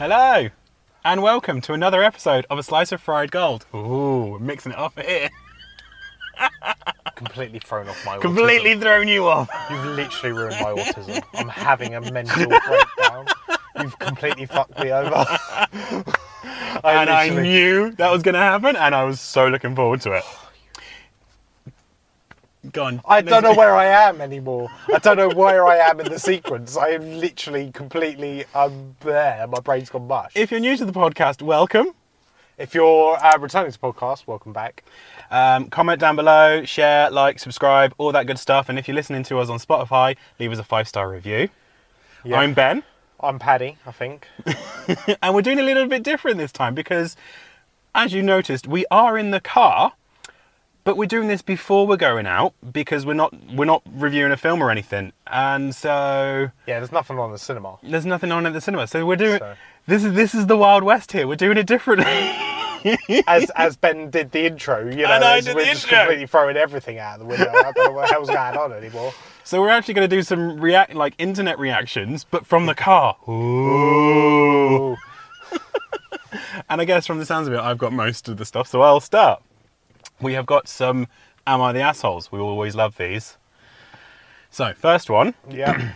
Hello, and welcome to another episode of A Slice of Fried Gold. Ooh, we're mixing it up here. Completely thrown off my autism. Completely thrown you off. You've literally ruined my autism. I'm having a mental breakdown. You've completely fucked me over. I knew that was going to happen, and I was so looking forward to it. Go on. I don't know where I am anymore. I don't know where I am in the sequence. I am literally completely there. My brain's gone mush. If you're new to the podcast, welcome. If you're returning to the podcast, welcome back. Comment down below, share, like, subscribe, all that good stuff. And if you're listening to us on Spotify, leave us a 5-star review. Yeah. I'm Ben. I'm Paddy, I think. And we're doing a little bit different this time because, as you noticed, we are in the car, but we're doing this before we're going out because we're not reviewing a film or anything. And so yeah, there's nothing on at the cinema. There's nothing on at the cinema. So we're doing this is the Wild West here. We're doing it differently. as Ben did the intro, you know, we're just completely throwing everything out the window. I don't know what the hell's going on anymore. So we're actually going to do some internet reactions, but from the car. Ooh. And I guess from the sounds of it, I've got most of the stuff, so I'll start. We have got some Am I the Assholes? We always love these. So, first one. Yeah.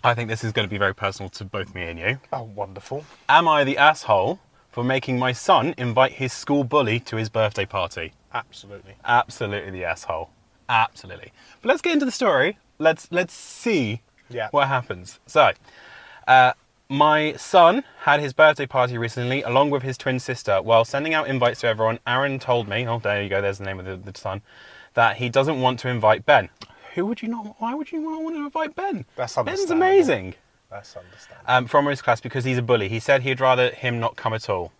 I think this is going to be very personal to both me and you. Oh, wonderful. Am I the asshole for making my son invite his school bully to his birthday party? Absolutely. Absolutely the asshole. Absolutely. But let's get into the story. Let's see what happens. So, my son had his birthday party recently along with his twin sister. While sending out invites to everyone, Aaron told me, oh, there you go, there's the name of the son, that he doesn't want to invite Ben. Why would you not want to invite Ben? That's understandable. Ben's amazing. That's understandable. From his class because he's a bully. He said he'd rather him not come at all.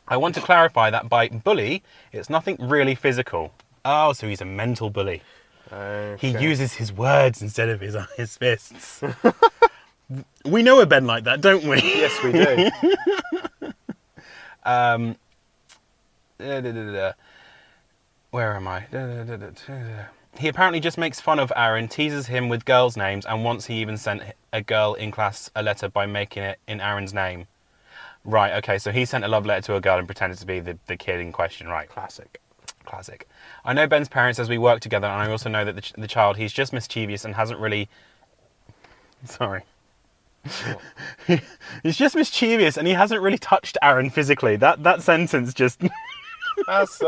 I want to clarify that by bully, it's nothing really physical. Oh, so he's a mental bully. Okay. He uses his words instead of his fists. We know a Ben like that, don't we? Yes, we do. Where am I? He apparently just makes fun of Aaron, teases him with girls' names, and once he even sent a girl in class a letter by making it in Aaron's name. Right, okay, so he sent a love letter to a girl and pretended to be the kid in question, right? Classic. I know Ben's parents as we work together, and I also know that the child, he's just mischievous and hasn't really... Sorry. He's just mischievous and he hasn't really touched Aaron physically. That sentence just... That's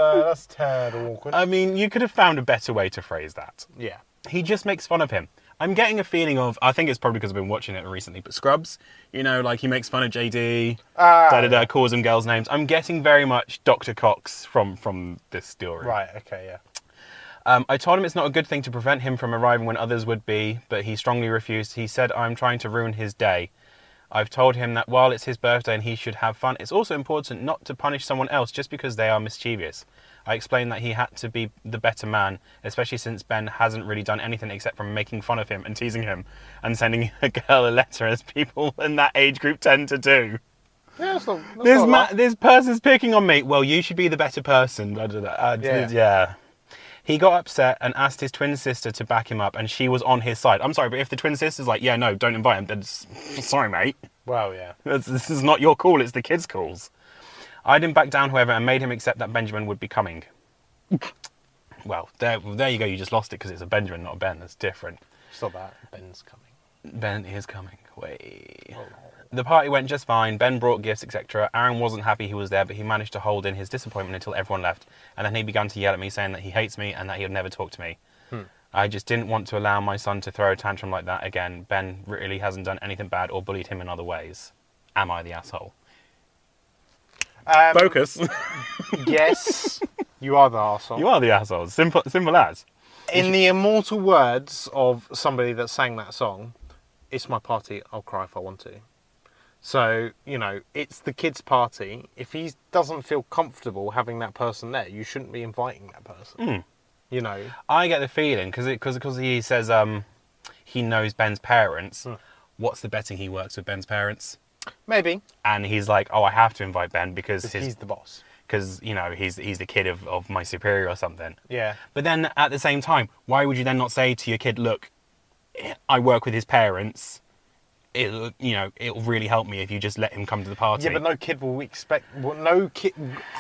tad awkward. I mean, you could have found a better way to phrase that. Yeah. He just makes fun of him. I'm getting a feeling of, I think it's probably because I've been watching it recently, but Scrubs, you know, like he makes fun of JD, calls him girls' names. I'm getting very much Dr. Cox from this story. Right, okay, yeah. I told him it's not a good thing to prevent him from arriving when others would be, but he strongly refused. He said, I'm trying to ruin his day. I've told him that while it's his birthday and he should have fun, it's also important not to punish someone else just because they are mischievous. I explained that he had to be the better man, especially since Ben hasn't really done anything except from making fun of him and teasing him and sending a girl a letter as people in that age group tend to do. Yeah, this person's picking on me. Well, you should be the better person. Yeah. He got upset and asked his twin sister to back him up, and she was on his side. I'm sorry, but if the twin sister's like, yeah, no, don't invite him, then sorry, mate. Well, yeah. This is not your call, it's the kids' calls. I didn't back down, however, and made him accept that Benjamin would be coming. Well, there you go, you just lost it because it's a Benjamin, not a Ben. That's different. Stop that. Ben's coming. Ben is coming. Wait. Oh. The party went just fine. Ben brought gifts, etc. Aaron wasn't happy he was there, but he managed to hold in his disappointment until everyone left. And then he began to yell at me, saying that he hates me and that he would never talk to me. I just didn't want to allow my son to throw a tantrum like that again. Ben really hasn't done anything bad or bullied him in other ways. Am I the asshole? Focus. Yes, you are the asshole. You are the asshole. Simple as. In the immortal words of somebody that sang that song, it's my party, I'll cry if I want to. So, you know, it's the kid's party. If he doesn't feel comfortable having that person there, you shouldn't be inviting that person. You know. I get the feeling, because he says he knows Ben's parents. What's the betting he works with Ben's parents? Maybe. And he's like, oh, I have to invite Ben because he's the boss. Because, you know, he's the kid of my superior or something. Yeah. But then at the same time, why would you then not say to your kid, look, I work with his parents, it'll really help me if you just let him come to the party. Yeah, but no kid will expect. Well, no kid.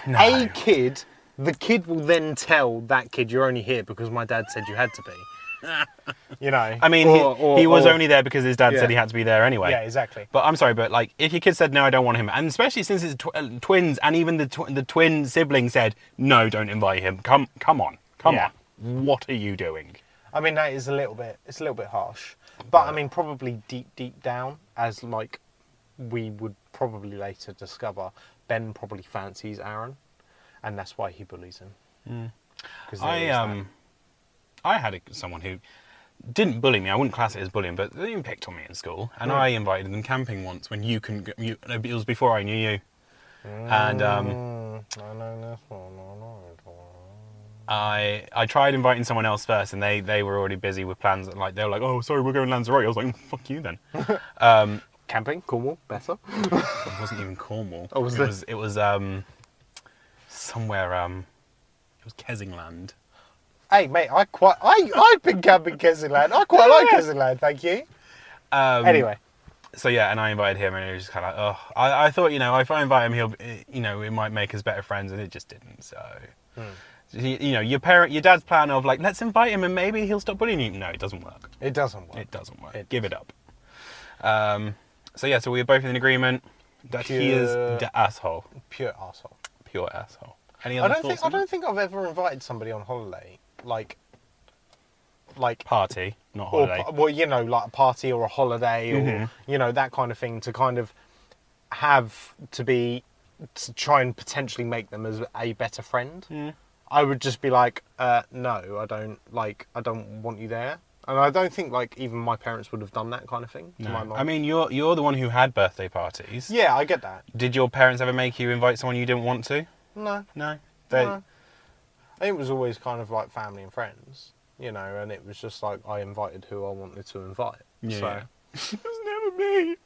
No. A kid. The kid will then tell that kid, "You're only here because my dad said you had to be." You know. I mean, he was only there because his dad Yeah. said he had to be there anyway. Yeah, exactly. But I'm sorry, but like, if your kid said no, I don't want him, and especially since it's twins, and even the twin sibling said no, don't invite him. Come on. What are you doing? I mean, that is a little bit. It's a little bit harsh. But I mean, probably deep down, as like we would probably later discover, Ben probably fancies Aaron, and that's why he bullies him. I had someone who didn't bully me. I wouldn't class it as bullying, but they picked on me in school, and I invited them camping once when you can. It was before I knew you, and I tried inviting someone else first, and they were already busy with plans. Like they were like, "Oh, sorry, we're going Lanzarote." I was like, "Fuck you then." Camping, Cornwall, better. It wasn't even Cornwall. Oh, was it was somewhere. It was Kessingland. Hey, mate, I've been camping Kessingland. I quite like Kessingland, thank you. Anyway. So yeah, and I invited him, and it was just kind of like, oh, I thought, if I invite him, it might make us better friends, and it just didn't. So, your dad's plan of like, let's invite him, and maybe he'll stop bullying you. No, it doesn't work. It doesn't work. It doesn't work. Give it up. So we were both in agreement that he is the asshole. Pure asshole. Pure asshole. Any other thoughts? I don't think I've ever invited somebody on holiday, like party, not holiday. Like a party or a holiday, or that kind of thing, to kind of have to try and potentially make them as a better friend. I would just be like, no, I don't want you there. And I don't think even my parents would have done that kind of thing to my mum. I mean, you're the one who had birthday parties. Yeah, I get that. Did your parents ever make you invite someone you didn't want to? No. No. No. It was always kind of like family and friends, and it was just like I invited who I wanted to invite. Yeah. So. It was never me.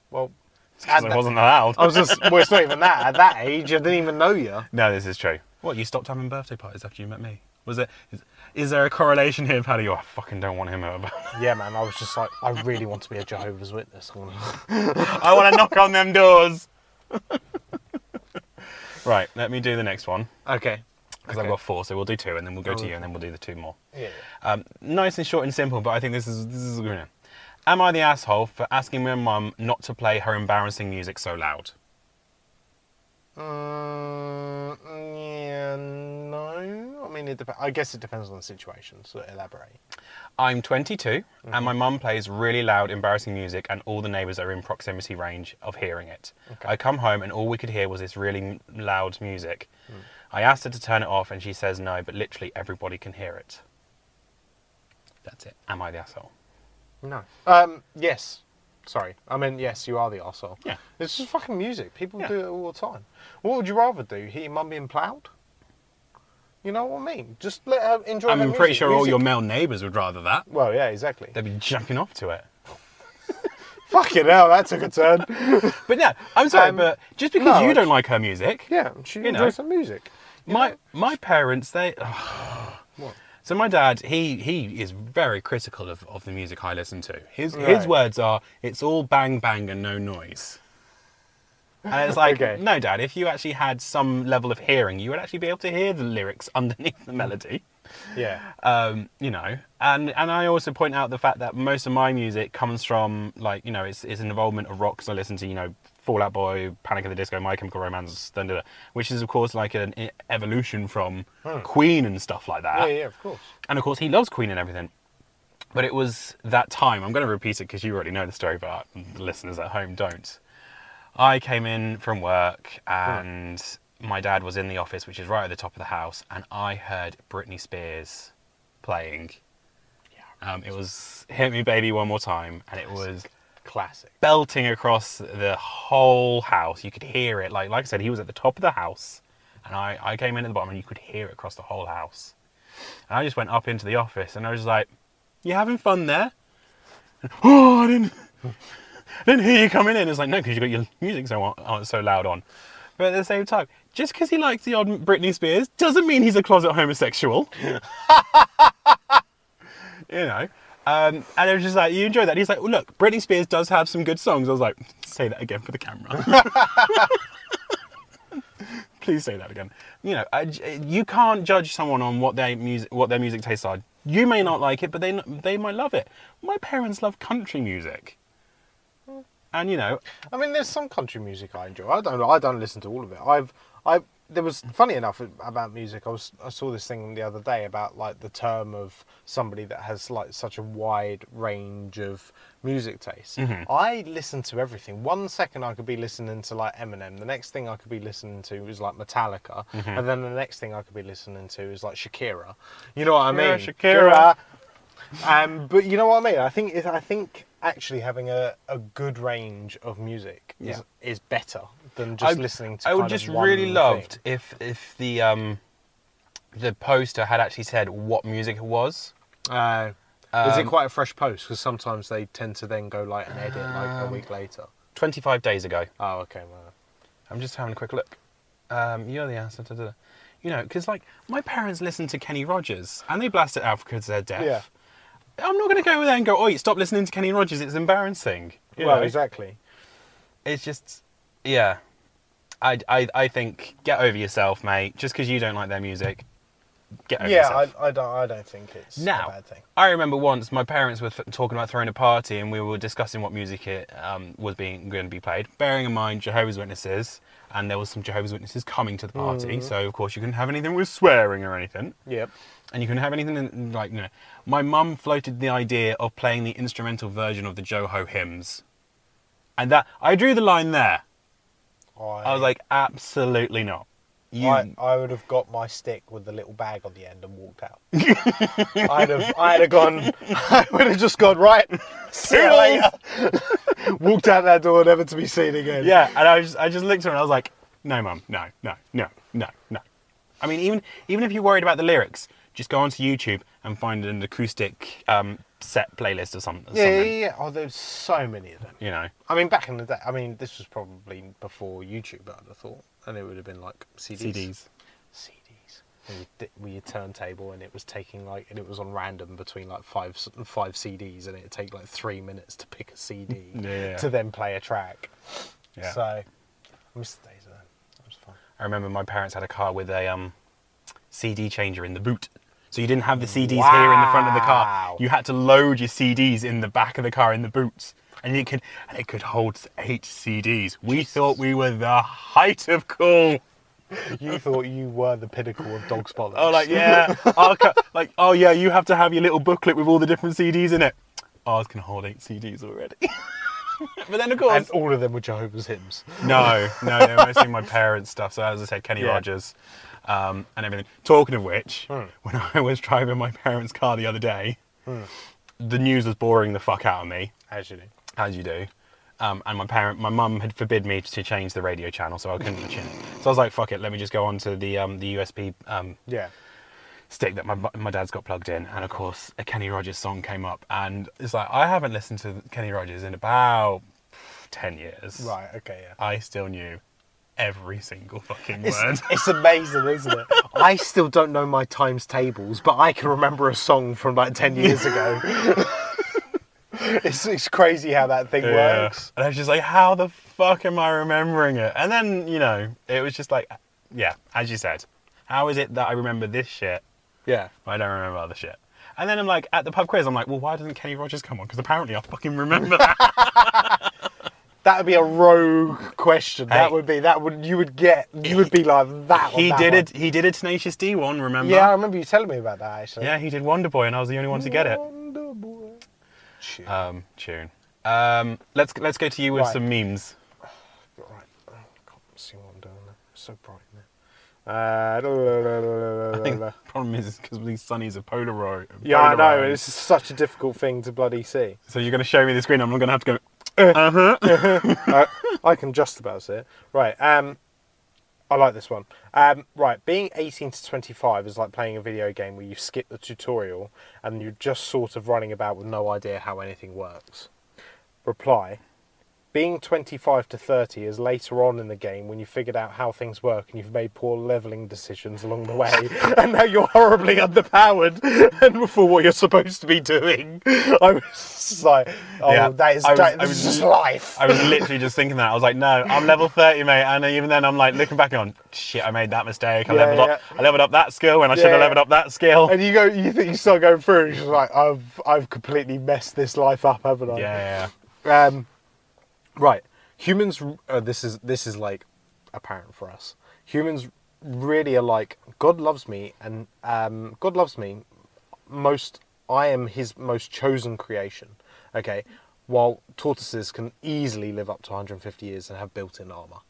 Well, because I wasn't allowed. It's not even that. At that age, I didn't even know you. No, this is true. What, you stopped having birthday parties after you met me? Is there a correlation here, Paddy? I fucking don't want him over. Yeah, man. I was just like, I really want to be a Jehovah's Witness. I want to knock on them doors. Right, let me do the next one. Okay. Because I've got 4, so we'll do 2, and then we'll go to you, and then we'll do the 2 more. Yeah. Nice and short and simple, but I think this is a good one. Am I the asshole for asking my mum not to play her embarrassing music so loud? Yeah, no. I mean, I guess it depends on the situation, so elaborate. I'm 22, and my mum plays really loud, embarrassing music, and all the neighbours are in proximity range of hearing it. Okay. I come home, and all we could hear was this really loud music. I asked her to turn it off, and she says no, but literally everybody can hear it. That's it. Am I the asshole? No. Yes. Sorry. I mean, yes, you are the arsehole. Yeah. It's just fucking music. People do it all the time. What would you rather do? Hear your mum being ploughed? You know what I mean? Just let her enjoy her music. I'm pretty sure all your male neighbours would rather that. Well, yeah, exactly. They'd be jumping off to it. Fucking hell, that took a turn. But no, I'm sorry, but just because you don't like her music... Yeah, she enjoys some music. My parents, they... What? So my dad, he is very critical of the music I listen to. His words are, it's all bang bang and no noise. And it's like, no, Dad, if you actually had some level of hearing, you would actually be able to hear the lyrics underneath the melody. Yeah. And I also point out the fact that most of my music comes from, it's an involvement of rock. So I listen to, Fall Out Boy, Panic at the Disco, My Chemical Romance, which is, of course, like an evolution from Queen and stuff like that. Yeah, of course. And, of course, he loves Queen and everything. But it was that time. I'm going to repeat it because you already know the story, but the listeners at home don't. I came in from work and my dad was in the office, which is right at the top of the house, and I heard Britney Spears playing. Yeah, it was Hit Me Baby One More Time, and it was classic, belting across the whole house. You could hear it. Like I said, he was at the top of the house, and I came in at the bottom, and you could hear it across the whole house. And I just went up into the office, and I was like, "You having fun there?" And, I didn't hear you coming in. It's like, no, because you got your music so loud on. But at the same time, just because he likes the odd Britney Spears doesn't mean he's a closet homosexual. And it was just like, you enjoy that? And he's like, well, look, Britney Spears does have some good songs. I was like, say that again for the camera. Please say that again. You know, you can't judge someone on what their music tastes are. You may not like it, but they might love it. My parents love country music, and you know, I mean, there's some country music I enjoy. I don't listen to all of it. There was, funny enough about music, I saw this thing the other day about like the term of somebody that has like such a wide range of music tastes. Mm-hmm. I listen to everything. 1 second I could be listening to like Eminem, the next thing I could be listening to is like Metallica, Mm-hmm. and then the next thing I could be listening to is like Shakira. You know what I mean? Yeah, Shakira. But you know what I mean? I think actually having a good range of music is better than just listening to. I would kind just of one really loved thing. if the poster had actually said what music it was. Is it quite a fresh post? Because sometimes they tend to then go like and edit like a week later. 25 days ago. Oh, okay. Well, I'm just having a quick look. You're the answer to the, you know, because like my parents listen to Kenny Rogers and they blast it out because they're deaf. yeah. I'm not going to go there and go, "Oh, stop listening to Kenny Rogers. It's embarrassing." You Well, know? exactly. It's just, yeah. I think get over yourself, mate. Just because you don't like their music, get over yourself. I don't think it's a Now, bad thing. I remember once my parents were talking about throwing a party, and we were discussing what music it was going to be played. Bearing in mind Jehovah's Witnesses, and there was some Jehovah's Witnesses coming to the party, so of course you couldn't have anything with swearing or anything. Yep. And you couldn't have anything like, you know. My mum floated the idea of playing the instrumental version of the Joho hymns, and that I drew the line there. I was like, absolutely not. I would have got my stick with the little bag on the end and walked out. I would have just gone, right, see you later. Walked out that door, never to be seen again. Yeah, and I just looked at her and I was like, no, Mum, no. I mean, even if you're worried about the lyrics, just go onto YouTube and find an acoustic set playlist or something. Yeah. Oh, there's so many of them. You know. I mean, back in the day, this was probably before YouTube, I'd have thought. And it would have been like CDs. With your turntable, and it was taking and it was on random between like five CDs, and it'd take like 3 minutes to pick a CD to then play a track. Yeah. So, I miss the days of that. That was fun. I remember my parents had a car with a CD changer in the boot. So you didn't have the CDs here in the front of the car. You had to load your CDs in the back of the car in the boots. And it could hold 8 CDs. We thought we were the height of cool. You thought you were the pinnacle of dog's bollocks. Oh, like, yeah. Oh, yeah, you have to have your little booklet with all the different CDs in it. Ours can hold 8 CDs already. But then, of course... And all of them were Jehovah's hymns. No, they're mostly my parents' stuff. So, as I said, Kenny Rogers and everything. Talking of which, when I was driving my parents' car the other day, the news was boring the fuck out of me. As you do. And my mum had forbid me to change the radio channel, so I couldn't tune it. So I was like, fuck it, let me just go on to the USB stick that my dad's got plugged in. And of course, a Kenny Rogers song came up. And it's like, I haven't listened to Kenny Rogers in about 10 years. Right, okay, yeah. I still knew every single fucking word. It's amazing, isn't it? I still don't know my times tables, but I can remember a song from like 10 years ago. It's crazy how that thing works. And I was just like, how the fuck am I remembering it? And then, you know, it was just like, yeah, as you said, how is it that I remember this shit, but I don't remember other shit? And then I'm like, at the pub quiz, I'm like, well, why doesn't Kenny Rogers come on? Because apparently I fucking remember that. That would be a rogue question. Hey. You would be like that. He did a Tenacious D one, remember? Yeah, I remember you telling me about that actually. Yeah, he did Wonder Boy, and I was the only one to get it. Wonder Boy. Tune. Let's go to you with some memes. Right. I can't see what I'm doing there. It's so bright in there. I think the problem is because these sunnies are Polaroid. Yeah, I know. It's such a difficult thing to bloody see. So you're going to show me the screen. I'm not going to have to go. I can just about see it. Right. I like this one. Right, being 18 to 25 is like playing a video game where you skip the tutorial and you're just sort of running about with no idea how anything works. Reply, being 25 to 30 is later on in the game when you figured out how things work and you've made poor leveling decisions along the way, and now you're horribly underpowered and for what you're supposed to be doing. I was just like, oh, Yeah, this is just life. I was literally just thinking that. I was like, no, I'm level 30, mate. And even then, I'm like looking back on, shit, I made that mistake. I leveled up that skill when I should have leveled up that skill. And you start going through, and you're just like, I've completely messed this life up, haven't I? Yeah. Right, humans. This is like apparent for us. Humans really are like, God loves me, and God loves me most. I am His most chosen creation. Okay, while tortoises can easily live up to 150 years and have built-in armor.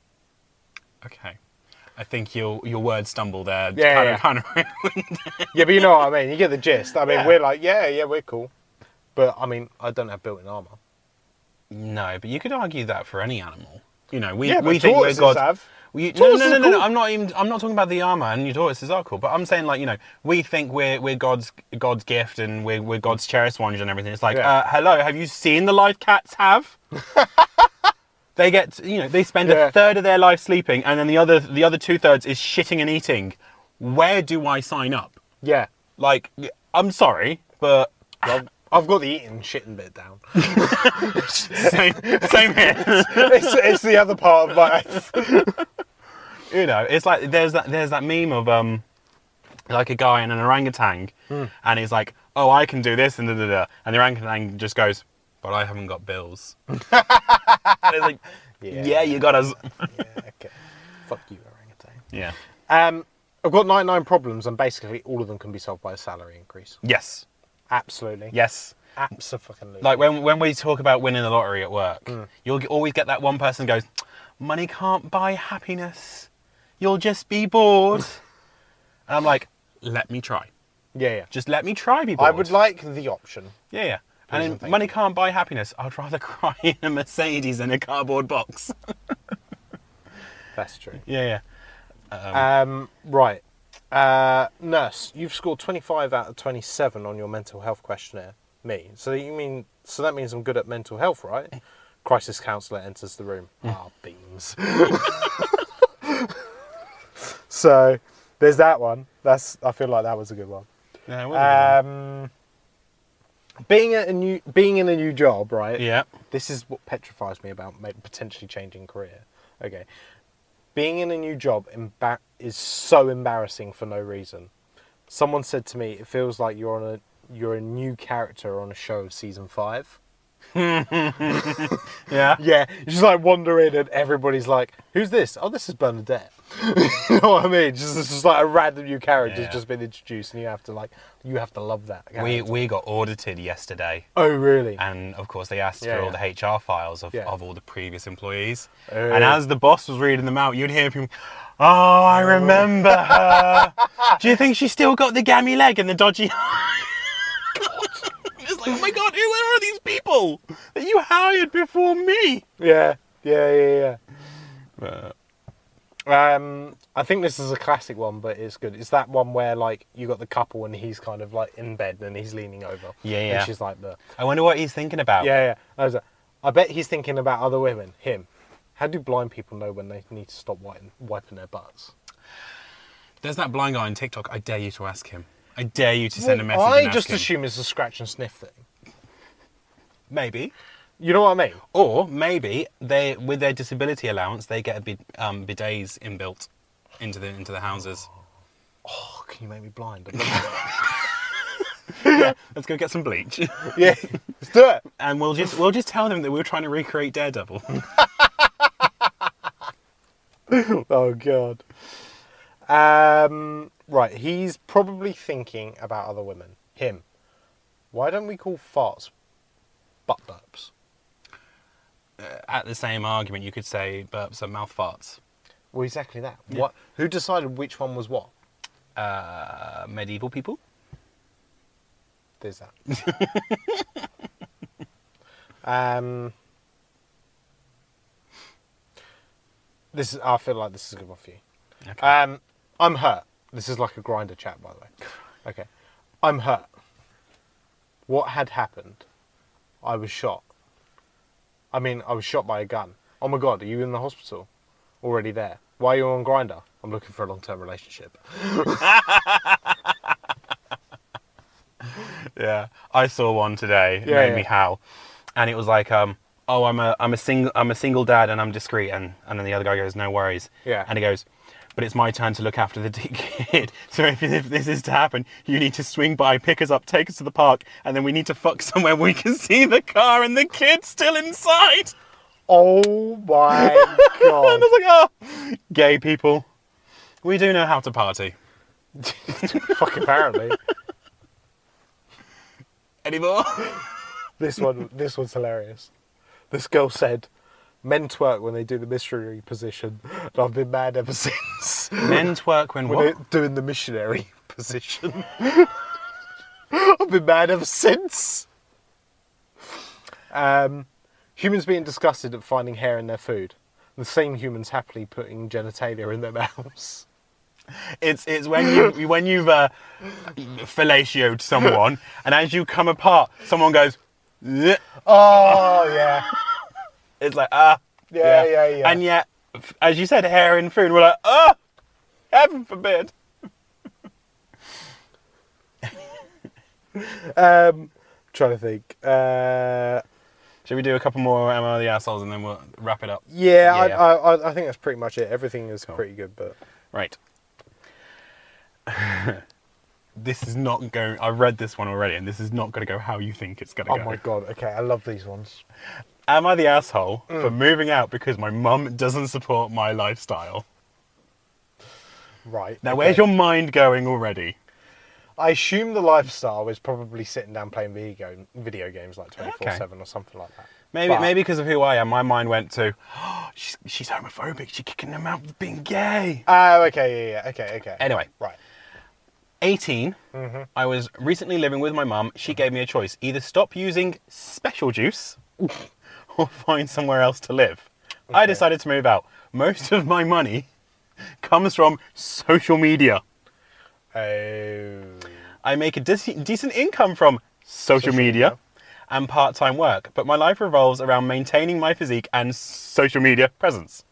Okay. I think your word stumble there kind of ruined. Yeah, but you know what I mean. You get the gist. I mean, we're like, yeah, we're cool, but I mean, I don't have built-in armor. No, but you could argue that for any animal. You know, we think we're God. Have. No. I'm not talking about the armor, and your tortoises are cool. But I'm saying, like, you know, we think we're God's gift, and we're God's cherished ones and everything. It's like, hello, have you seen the life cats have? They get, you know, they spend a third of their life sleeping, and then the other 2/3 is shitting and eating. Where do I sign up? Yeah, like, I'm sorry, but. Well, I've got the eating and shitting bit down. same here. It's the other part of my. You know, it's like there's that meme of like a guy and an orangutan, and he's like, oh, I can do this and and the orangutan just goes, but I haven't got bills. And it's like, yeah, you got us. Yeah, okay. Fuck you, orangutan. Yeah. I've got 99 problems, and basically all of them can be solved by a salary increase. Yes. Absolutely. Yes. Absolutely. Like when we talk about winning the lottery at work, you'll always get that one person who goes, money can't buy happiness. You'll just be bored. And I'm like, let me try. Yeah. Just let me try be bored. I would like the option. Yeah. And then money can't buy happiness. I'd rather cry in a Mercedes than a cardboard box. That's true. Yeah. Right. Nurse, you've scored 25 out of 27 on your mental health questionnaire. Me. So that means I'm good at mental health, right? Crisis counsellor enters the room. Beams. So there's that one. I feel like that was a good one. Yeah, it was a good one. Being in a new job, right? Yeah. This is what petrifies me about potentially changing career. Okay. Being in a new job is so embarrassing for no reason. Someone said to me, it feels like you're a new character on a show of season 5. Yeah. Yeah. You're just like wandering and everybody's like, who's this? Oh, this is Bernadette. You know what I mean? It's just like a random new character's just been introduced, and you have to love that. We got audited yesterday. Oh, really? And of course they asked for all the HR files of all the previous employees. Oh. And as the boss was reading them out, you'd hear people, oh, I remember her. Do you think she's still got the gammy leg and the dodgy eye? It's like, oh my God, who are these people that you hired before me? Yeah. I think this is a classic one, but it's good. It's that one where like you got the couple and he's kind of like in bed and he's leaning over. Yeah. And she's like I wonder what he's thinking about. Yeah. I bet he's thinking about other women. Him. How do blind people know when they need to stop wiping their butts? There's that blind guy on TikTok. I dare you to ask him. I dare you to send a message. I just assume it's a scratch and sniff thing. Maybe. You know what I mean? Or maybe they, with their disability allowance, they get bidets inbuilt into the houses. Oh, can you make me blind? Yeah, let's go get some bleach. Yeah, let's do it. And we'll just tell them that we're trying to recreate Daredevil. Oh God. Right, he's probably thinking about other women. Him. Why don't we call farts butt burps? At the same argument, you could say burps are mouth farts. Well, exactly that. Yeah. What? Who decided which one was what? Medieval people. There's that. I feel like this is a good one for you. Okay. I'm hurt. This is like a grinder chat, by the way. Okay. I'm hurt. What had happened? I was shot. I mean, I was shot by a gun. Oh my God, are you in the hospital? Already there. Why are you on Grindr? I'm looking for a long-term relationship. Yeah, I saw one today. It Yeah, made yeah. me howl, and it was like, oh, I'm a single dad and I'm discreet, and then the other guy goes, no worries. Yeah. And he goes, but it's my turn to look after the kid. So if this is to happen, you need to swing by, pick us up, take us to the park, and then we need to fuck somewhere where we can see the car and the kid's still inside. Oh my And I God. was like, oh, gay people, we do know how to party. Fucking apparently. Anymore? This one's hilarious. This girl said, men twerk when they do the missionary position, and I've been mad ever since. Men twerk when When what? they're doing the missionary position. I've been mad ever since. Humans being disgusted at finding hair in their food. The same humans happily putting genitalia in their mouths. It's when you've fellatioed someone, and as you come apart, someone goes, "Bleh." Oh, yeah. It's like, Yeah. And yet, as you said, hair in food, we're like, heaven forbid. Trying to think. Should we do a couple more Am I the Assholes and then we'll wrap it up? Yeah, Yeah. I think that's pretty much it. Everything is pretty good, but... Right. This is not going... I read this one already, and this is not going to go how you think it's going to Oh go. my God, okay, I love these ones. Am I the asshole for moving out because my mum doesn't support my lifestyle? Right. Now, okay. where's your mind going already? I assume the lifestyle is probably sitting down playing video games like 24/7 or something like that. Maybe because of who I am, my mind went to, oh, she's homophobic. She's kicking them out for being gay. Oh, okay, yeah, okay. Anyway, Right. 18, I was recently living with my mum. She gave me a choice. Either stop using special juice or find somewhere else to live. I decided to move out. Most of my money comes from social media. Oh. I make a decent income from social media and part-time work, but my life revolves around maintaining my physique and social media presence.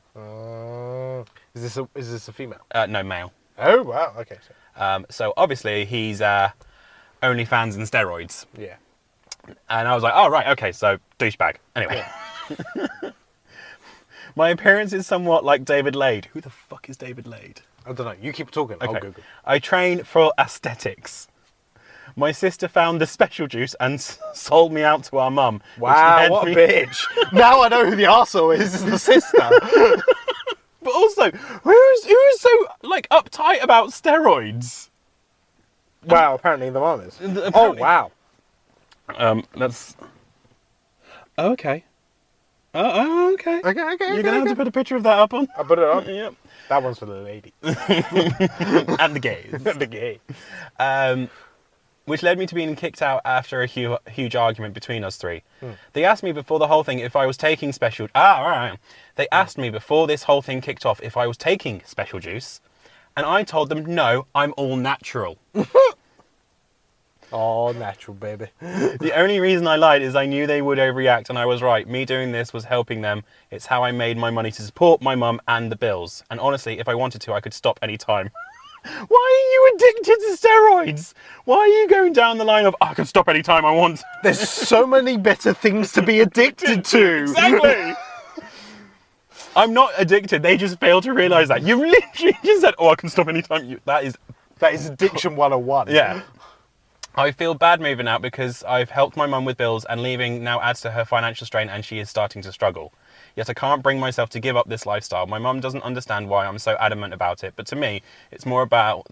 Is this a female? No, male. Oh, wow, okay. So obviously he's OnlyFans and steroids. Yeah. And I was like, oh, right, okay, so douchebag. Anyway. Yeah. My appearance is somewhat like David Lade. Who the fuck is David Lade? I don't know. You keep talking. I'll Okay. Google. I train for aesthetics. My sister found the special juice and sold me out to our mum. Wow, what a bitch. Now I know who the arsehole is. It's the sister. But also, who's so, like, uptight about steroids? Wow, apparently the mum is. Oh, Apparently- wow. That's... Oh, okay. Okay. Okay. You're going to have to put a picture of that up on? I'll put it on. Yep. That one's for the lady. And the gays. The gay. Which led me to being kicked out after a huge argument between us three. They asked me before the whole thing if I was taking special... right. They asked me before this whole thing kicked off if I was taking special juice, and I told them, no, I'm all natural. Oh, natural, baby. The only reason I lied is I knew they would overreact, and I was right. Me doing this was helping them. It's how I made my money to support my mum and the bills. And honestly, if I wanted to, I could stop any time. Why are you addicted to steroids? Why are you going down the line of, I can stop any time I want? There's so many better things to be addicted to. Exactly. I'm not addicted. They just fail to realise that. You literally just said, I can stop any time. That is addiction 101. Yeah. I feel bad moving out because I've helped my mum with bills, and leaving now adds to her financial strain, and she is starting to struggle. Yet I can't bring myself to give up this lifestyle. My mum doesn't understand why I'm so adamant about it, but to me, it's more about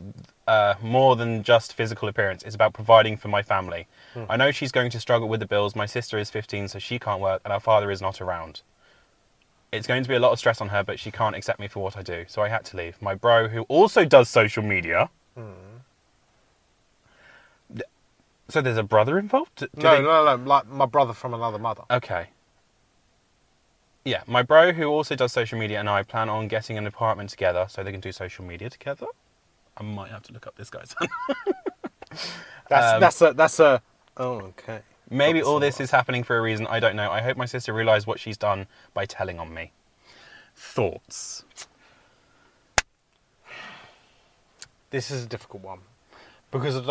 more than just physical appearance. It's about providing for my family. I know she's going to struggle with the bills. My sister is 15, so she can't work, and our father is not around. It's going to be a lot of stress on her, but she can't accept me for what I do, so I had to leave. My bro, who also does social media... So there's a brother involved? No, like my brother from another mother. Okay. Yeah, my bro, who also does social media, and I plan on getting an apartment together so they can do social media together. I might have to look up this guy's. That's a. Oh, okay. Maybe all this Proper is happening for a reason. I don't know. I hope my sister realised what she's done by telling on me. Thoughts? This is a difficult one. Because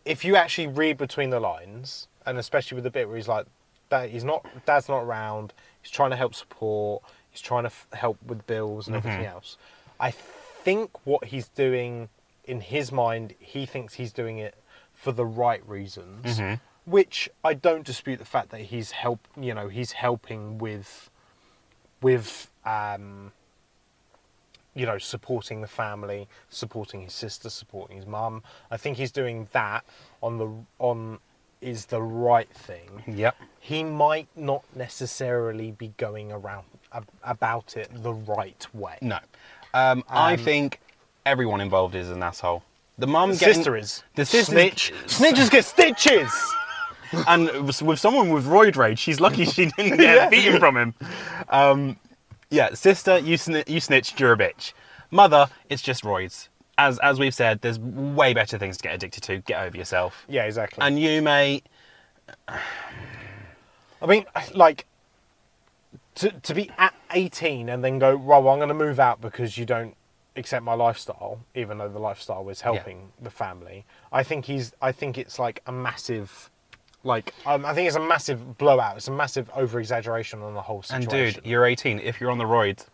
if you actually read between the lines, and especially with the bit where he's like, Dad's not around, he's trying to help support, he's trying to help with bills and everything else. I think what he's doing, in his mind, he thinks he's doing it for the right reasons, which I don't dispute the fact that he's helping with supporting the family, supporting his sister, supporting his mum. I think he's doing that is the right thing. Yep. He might not necessarily be going around about it the right way. No. I think everyone involved is an asshole. The mum The getting... sister is. The sister... Snitches get stitches! And with someone with roid rage, she's lucky she didn't get beaten from him. Yeah, sister, you snitched, you're a bitch. Mother, it's just roids. As we've said, there's way better things to get addicted to. Get over yourself. Yeah, exactly. And you, mate... I mean, like, to be at 18 and then go, well, I'm going to move out because you don't accept my lifestyle, even though the lifestyle was helping the family. I think it's like a massive... I think it's a massive blowout. It's a massive over-exaggeration on the whole situation. And dude, you're 18. If you're on the roids,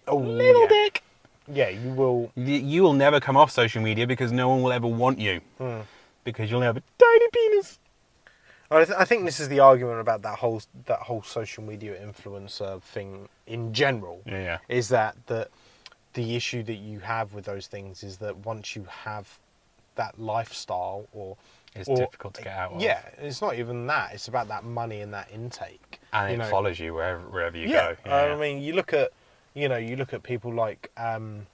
little dick. Yeah, you will. You will never come off social media because no one will ever want you. Because you'll have a tiny penis. I think this is the argument about that whole social media influencer thing in general. Yeah. Is that the issue that you have with those things is that once you have that lifestyle it's difficult to get out of. Yeah, it's not even that. It's about that money and that intake. And it follows you wherever you go. I mean, you look at people like porn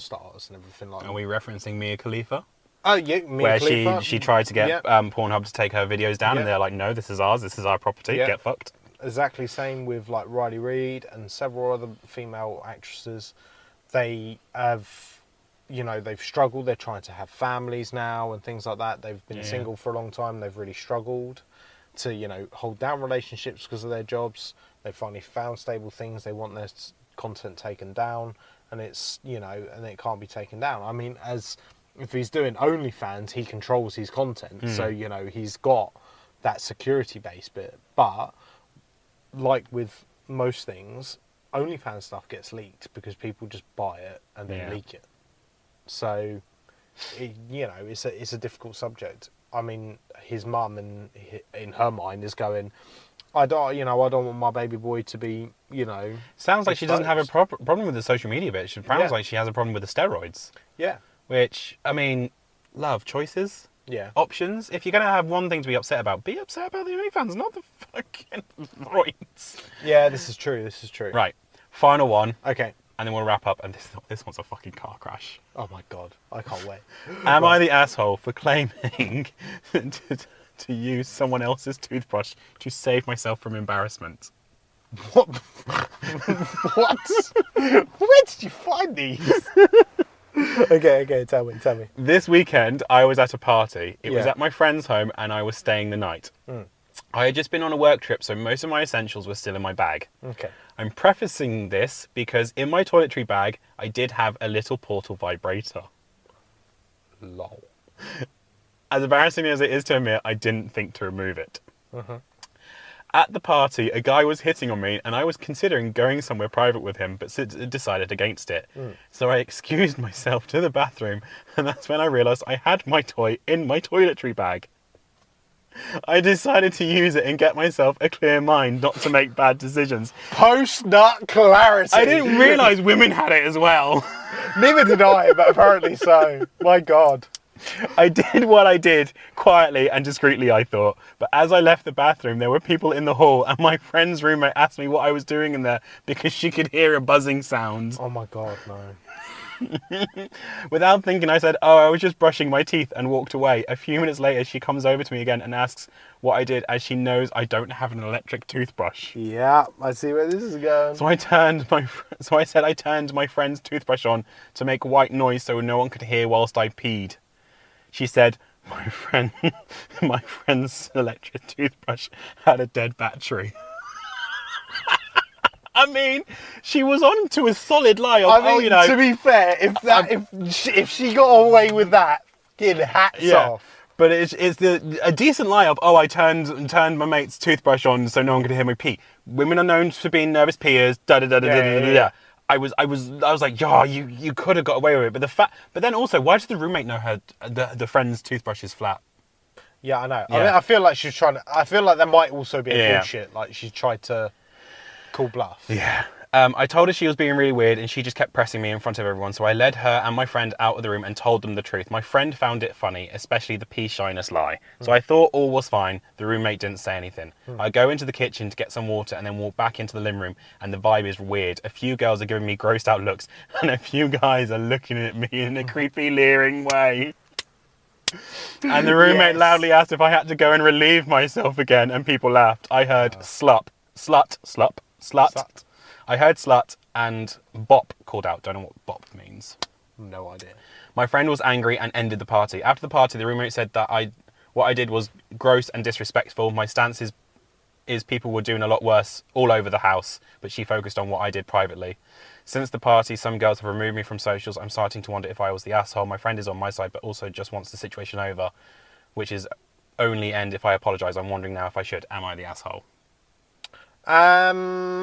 stars and everything like that. Are we referencing Mia Khalifa? Oh yeah, Where she tried to get Pornhub to take her videos down, and they're like, no, this is ours. This is our property. Get fucked. Exactly same with like Riley Reid and several other female actresses. They have. They've struggled. They're trying to have families now and things like that. They've been single for a long time. They've really struggled to, hold down relationships because of their jobs. They finally found stable things. They want their content taken down, and it's, and it can't be taken down. I mean, if he's doing OnlyFans, he controls his content. So, he's got that security base bit. But like with most things, OnlyFans stuff gets leaked because people just buy it and then leak it. So, it's a difficult subject. I mean, his mum, in her mind, is going, I don't want my baby boy to be, Sounds like she doesn't have a problem with the social media bit. She sounds like she has a problem with the steroids. Yeah. Which, I mean, love, choices. Yeah. Options. If you're going to have one thing to be upset about the OnlyFans, not the fucking roids. Yeah, this is true. Right. Final one. Okay. And then we'll wrap up. And this one's a fucking car crash. Oh my God. I can't wait. Am I the asshole for claiming to use someone else's toothbrush to save myself from embarrassment? What? What? Where did you find these? Okay, tell me. This weekend, I was at a party. It was at my friend's home, and I was staying the night. I had just been on a work trip, so most of my essentials were still in my bag. Okay. I'm prefacing this because in my toiletry bag, I did have a little portal vibrator. Lol. As embarrassing as it is to admit, I didn't think to remove it. At the party, a guy was hitting on me, and I was considering going somewhere private with him, but decided against it. So I excused myself to the bathroom, and that's when I realised I had my toy in my toiletry bag. I decided to use it and get myself a clear mind not to make bad decisions. Post-nut clarity. I didn't realise women had it as well. Neither did I, but apparently so. My God. I did what I did, quietly and discreetly, I thought. But as I left the bathroom, there were people in the hall, and my friend's roommate asked me what I was doing in there because she could hear a buzzing sound. Oh my God, no. Without thinking, I said, I was just brushing my teeth, and walked away. A few minutes later, she comes over to me again and asks what I did, as she knows I don't have an electric toothbrush. Yeah, I see where this is going. So I said I turned my friend's toothbrush on to make white noise so no one could hear whilst I peed. She said, My friend, my friend's electric toothbrush had a dead battery. I mean, she was on to a solid lie of, to be fair, if she got away with that, hats off. But it's a decent lie of, I turned my mate's toothbrush on so no one could hear me pee. Women are known for being nervous peers. Yeah. I was like, you could have got away with it. But then also, why does the roommate know the friend's toothbrush is flat? Yeah, I know. Yeah. I mean, I feel like she's trying to. I feel like there might also be a bullshit. Like she tried to call bluff. Yeah. I told her she was being really weird and she just kept pressing me in front of everyone. So I led her and my friend out of the room and told them the truth. My friend found it funny, especially the pea shyness lie. So I thought all was fine. The roommate didn't say anything. I go into the kitchen to get some water and then walk back into the living room and the vibe is weird. A few girls are giving me grossed out looks and a few guys are looking at me in a creepy, leering way. And the roommate loudly asked if I had to go and relieve myself again and people laughed. I heard slut. I heard slut and bop called out. Don't know what bop means. No idea. My friend was angry and ended the party. After the party, the roommate said that what I did was gross and disrespectful. My stance is people were doing a lot worse all over the house, but she focused on what I did privately. Since the party, some girls have removed me from socials. I'm starting to wonder if I was the asshole. My friend is on my side, but also just wants the situation over, which is only end if I apologise. I'm wondering now if I should. Am I the asshole? I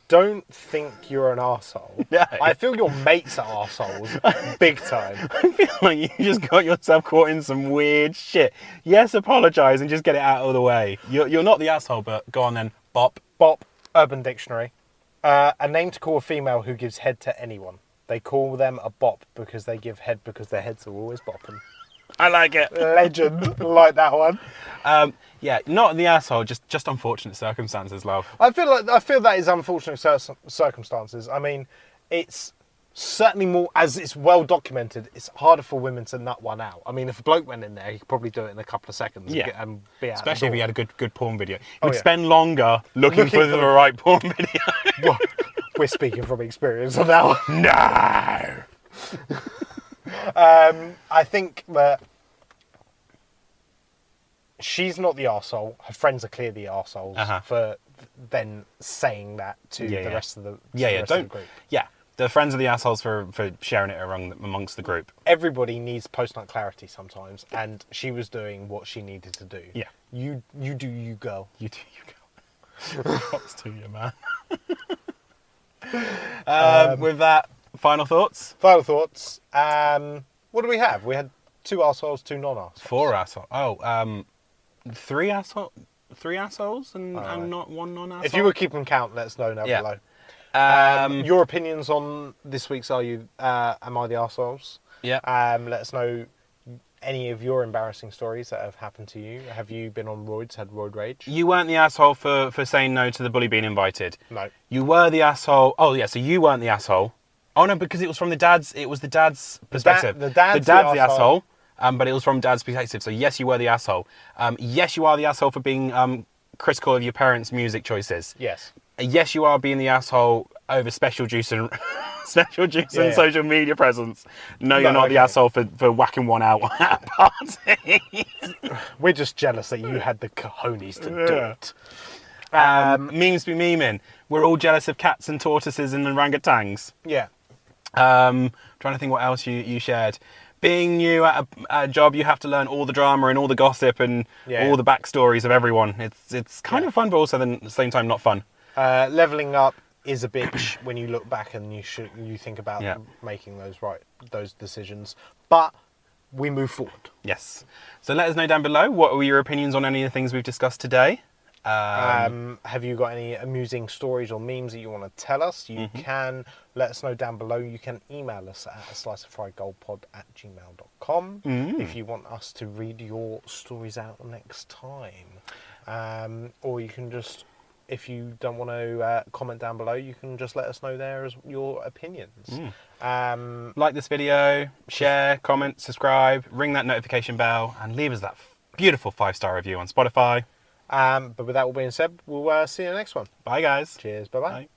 don't think you're an arsehole. No. I feel your mates are arseholes. Big time. I feel like you just got yourself caught in some weird shit. Yes, apologise and just get it out of the way. You're not the asshole, but go on then. Bop. Bop, Urban Dictionary. A name to call a female who gives head to anyone. They call them a bop because they give head because their heads are always bopping. I like it. Legend. Like that one. Yeah, not the asshole, just unfortunate circumstances, love. I feel that is unfortunate circumstances. I mean, it's certainly more, as it's well documented, it's harder for women to nut one out. I mean, if a bloke went in there, he could probably do it in a couple of seconds and be out. Especially if he had a good porn video. He would yeah. spend longer looking for the right porn video. Well, we're speaking from experience on that one. No! I think that she's not the arsehole. Her friends are clearly the arseholes for then saying that to the rest of the group. Yeah, the friends are the assholes for sharing it amongst the group. Everybody needs post-nut clarity sometimes, and she was doing what she needed to do. Yeah. You do you, girl. You do you, girl. Props to you, man. With that, final thoughts? Final thoughts. What do we have? We had 2 arseholes, 2 non-arseholes. 4 assholes. Oh, 3 assholes and not 1 non-asshole. If you were keeping count, let us know down below. Your opinions on this week's Am I the Arseholes? Yeah. Let us know any of your embarrassing stories that have happened to you. Have you been on roids, had roid rage? You weren't the asshole for saying no to the bully being invited. No. You were the asshole. Oh, yeah, so you weren't the asshole. Oh, no, because it was the dad's perspective. The dad's the asshole. But it was from dad's perspective. So yes, you were the asshole. Yes, you are the asshole for being critical of your parents' music choices. Yes. Yes, you are being the asshole over special juice and social media presence. No, you're not the asshole for whacking one out at a party. We're just jealous that you had the cojones to do it. Memes be memeing. We're all jealous of cats and tortoises and orangutans. Yeah. Trying to think what else you shared. Being new at a job, you have to learn all the drama and all the gossip and all the backstories of everyone. It's kind of fun, but also then at the same time not fun. Leveling up is a bitch when you look back and you think about making those decisions. But we move forward. Yes. So let us know down below, what were your opinions on any of the things we've discussed today? Have you got any amusing stories or memes that you want to tell us? You can let us know down below. You can email us at sliceofriedgoldpod@gmail.com if you want us to read your stories out next time. Or you can just, if you don't want to comment down below, you can just let us know there as your opinions. Like this video, share, comment, subscribe, ring that notification bell, and leave us that beautiful 5-star review on Spotify. But with that all being said, we'll see you in the next one. Bye, guys. Cheers. Bye-bye. Bye.